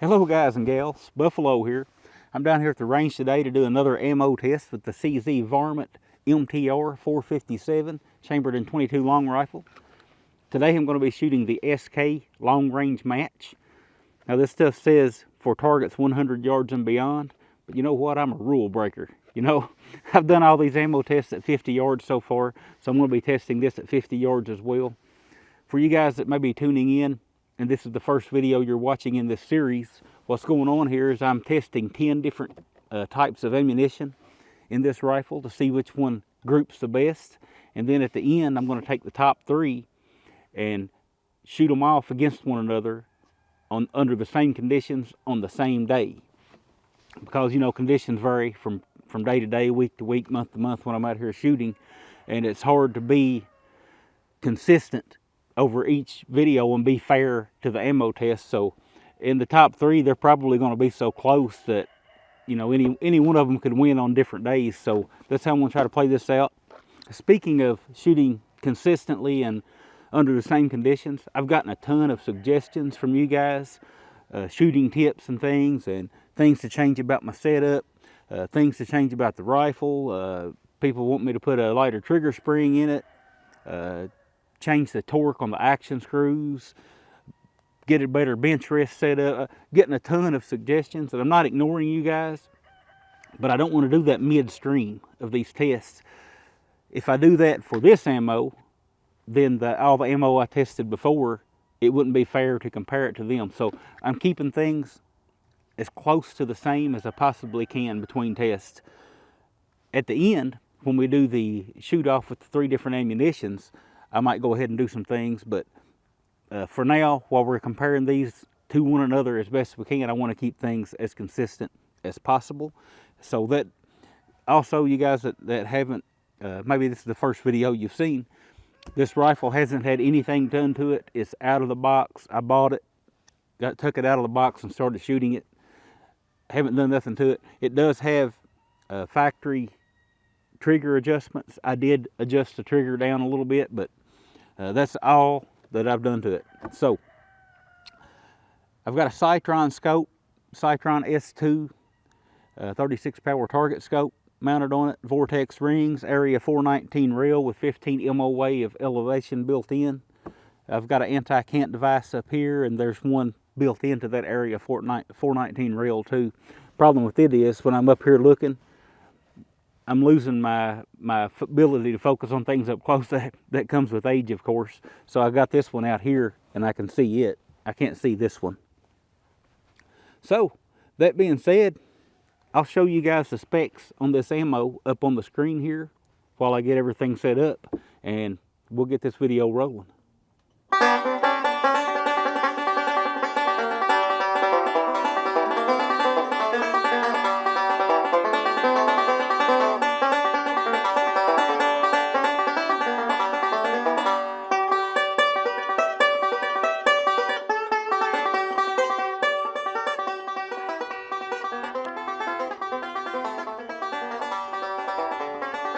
Hello guys and gals, Buffalo here. I'm down here at the range today to do another ammo test with the CZ VARMINT MTR 457 chambered in .22 long rifle. Today I'm going to be shooting the SK long range match. Now this stuff says for targets 100 yards and beyond, but you know what, I'm a rule breaker. You know, I've done all these ammo tests at 50 yards so far, so I'm going to be testing this at 50 yards as well. For you guys that may be tuning in, and this is the first video you're watching in this series, what's going on here is I'm testing 10 different types of ammunition in this rifle to see which one groups the best. And then at the end, I'm going to take the top 3 and shoot them off against one another under the same conditions on the same day. Because, you know, conditions vary from day to day, week to week, month to month when I'm out here shooting. And it's hard to be consistent over each video and be fair to the ammo test. So in the top 3, they're probably going to be so close that, you know, any one of them could win on different days. So that's how I'm going to try to play this out. Speaking of shooting consistently and under the same conditions, I've gotten a ton of suggestions from you guys, shooting tips and things to change about my setup, things to change about the rifle. People want me to put a lighter trigger spring in it, change the torque on the action screws, get a better bench rest set up. Getting a ton of suggestions, and I'm not ignoring you guys, but I don't want to do that midstream of these tests. If I do that for this ammo, then all the ammo I tested before, it wouldn't be fair to compare it to them. So I'm keeping things as close to the same as I possibly can between tests. At the end, when we do the shoot off with the 3 different ammunitions, I might go ahead and do some things, but for now, while we're comparing these to one another as best we can, I want to keep things as consistent as possible. So that also, you guys that haven't, maybe this is the first video you've seen, this rifle hasn't had anything done to it. It's out of the box. I bought it, took it out of the box and started shooting it. Haven't done nothing to it. It does have factory trigger adjustments. I did adjust the trigger down a little bit, but that's all that I've done to it. So I've got a Citron scope, Citron S2, 36 power target scope mounted on it, Vortex rings, area 419 rail with 15 MOA of elevation built in. I've got an anti-cant device up here, and there's one built into that area 419 rail too. Problem with it is when I'm up here looking, I'm losing my ability to focus on things up close. That comes with age, of course. So I got this one out here and I can see it. I can't see this one. So that being said, I'll show you guys the specs on this ammo up on the screen here while I get everything set up, and we'll get this video rolling.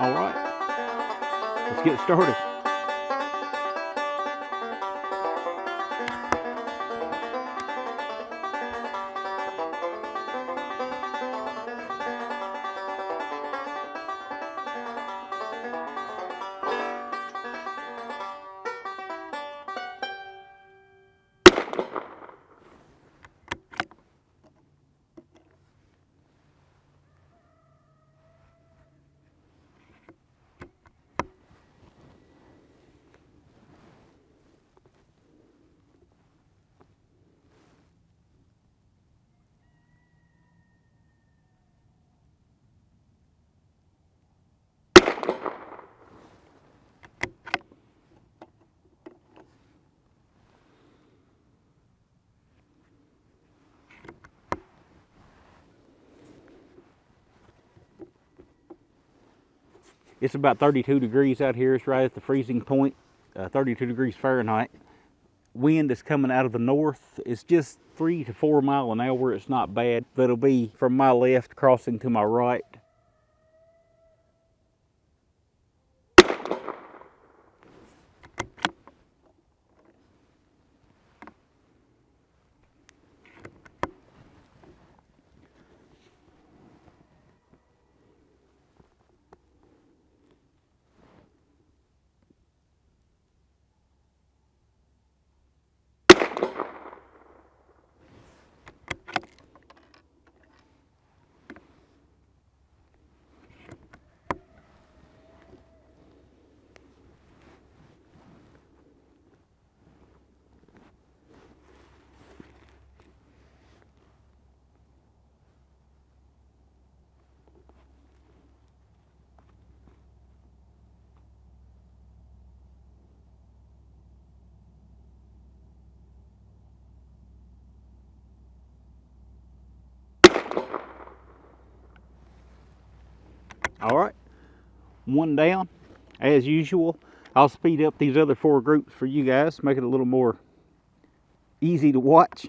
All right, let's get started. It's about 32 degrees out here. It's right at the freezing point, 32 degrees Fahrenheit. Wind is coming out of the north. It's just 3 to 4 miles an hour. It's not bad. That'll be from my left crossing to my right. one down. As usual, I'll speed up these other 4 groups for you guys, make it a little more easy to watch.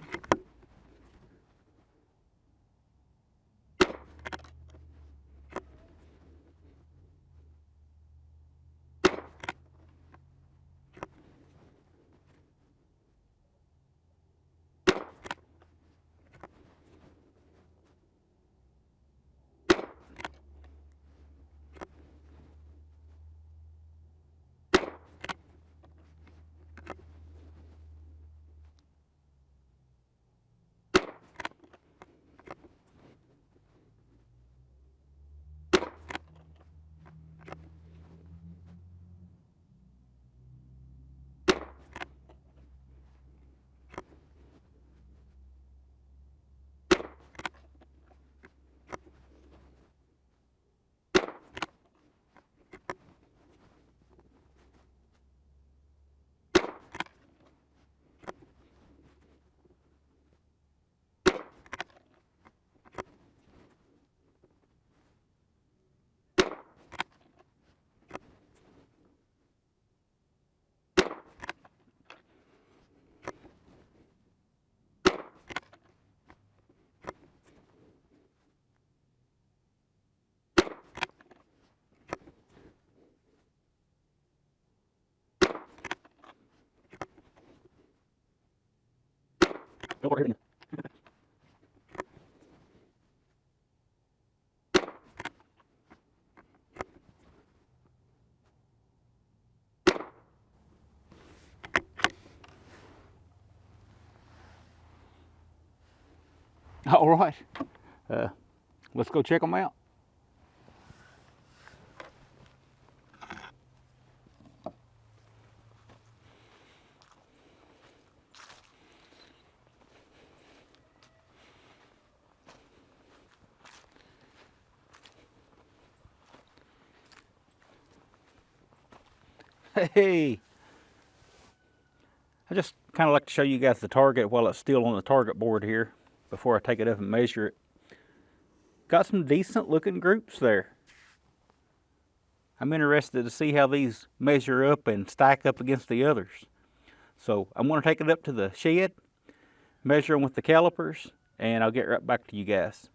Go ahead. All right, let's go check them out. Hey, I just kind of like to show you guys the target while it's still on the target board here before I take it up and measure it. Got some decent looking groups there. I'm interested to see how these measure up and stack up against the others. So I'm going to take it up to the shed, measure them with the calipers, and I'll get right back to you guys.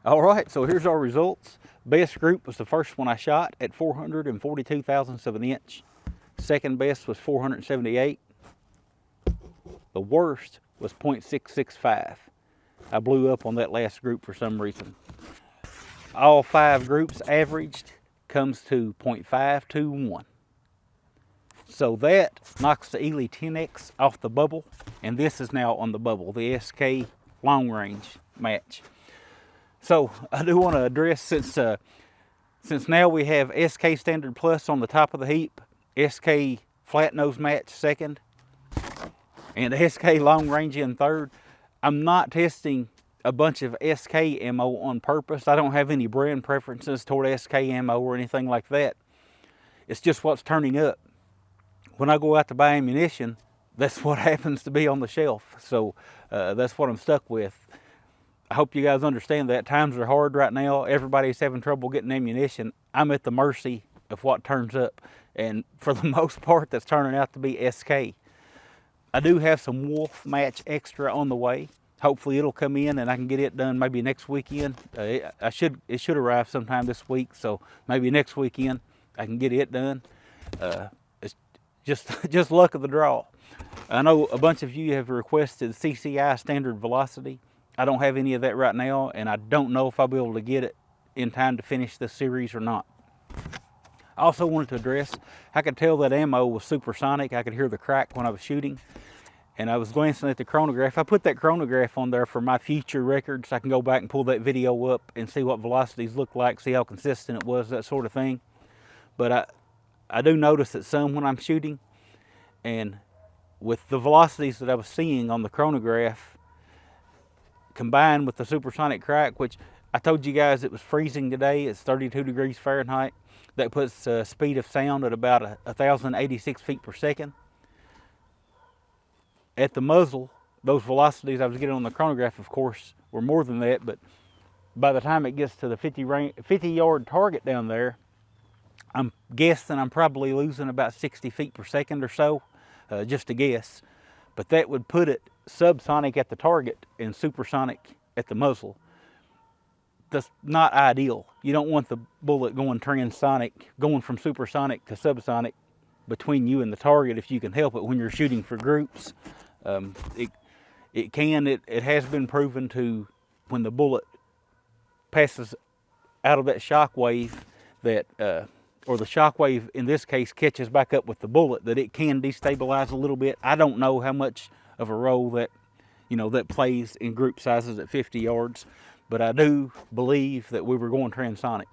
All right, so here's our results. Best group was the first one I shot at 442 thousandths of an inch. Second best was 478. The worst was 0.665. I blew up on that last group for some reason. All 5 groups averaged comes to 0.521. So that knocks the Ely 10X off the bubble, and this is now on the bubble, the SK long range match. So I do want to address, since now we have SK Standard Plus on the top of the heap, SK Flat Nose Match second, and SK Long Range in third, I'm not testing a bunch of SK ammo on purpose. I don't have any brand preferences toward SK ammo or anything like that. It's just what's turning up. When I go out to buy ammunition, that's what happens to be on the shelf. So that's what I'm stuck with. I hope you guys understand that. Times are hard right now. Everybody's having trouble getting ammunition. I'm at the mercy of what turns up. And for the most part, that's turning out to be SK. I do have some Wolf Match extra on the way. Hopefully it'll come in and I can get it done maybe next weekend. It should arrive sometime this week, so maybe next weekend I can get it done. It's just luck of the draw. I know a bunch of you have requested CCI standard velocity. I don't have any of that right now, and I don't know if I'll be able to get it in time to finish this series or not. I also wanted to address, I could tell that ammo was supersonic. I could hear the crack when I was shooting. And I was glancing at the chronograph. I put that chronograph on there for my future records. I can go back and pull that video up and see what velocities look like, see how consistent it was, that sort of thing. But I do notice that some when I'm shooting, and with the velocities that I was seeing on the chronograph, combined with the supersonic crack, which I told you guys it was freezing today, it's 32 degrees Fahrenheit. That puts speed of sound at about 1,086 feet per second. At the muzzle, those velocities I was getting on the chronograph, of course, were more than that, but by the time it gets to the 50-yard target down there, I'm guessing I'm probably losing about 60 feet per second or so, just a guess. But that would put it subsonic at the target and supersonic at the muzzle. That's not ideal. You don't want the bullet going transonic, going from supersonic to subsonic between you and the target if you can help it when you're shooting for groups. It has been proven to, when the bullet passes out of that shock wave, that or the shock wave in this case catches back up with the bullet, that it can destabilize a little bit. I don't know how much of a role that that plays in group sizes at 50 yards, but I do believe that we were going transonic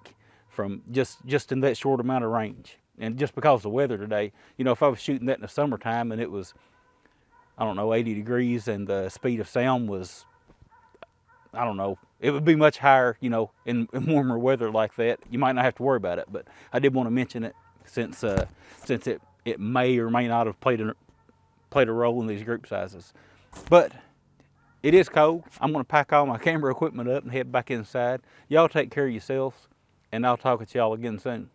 from just in that short amount of range. And just because of the weather today, if I was shooting that in the summertime and it was, I don't know, 80 degrees and the speed of sound was, I don't know, it would be much higher, in warmer weather like that. You might not have to worry about it, but I did want to mention it since it may or may not have played a role in these group sizes. But it is cold. I'm going to pack all my camera equipment up and head back inside. Y'all take care of yourselves, and I'll talk with y'all again soon.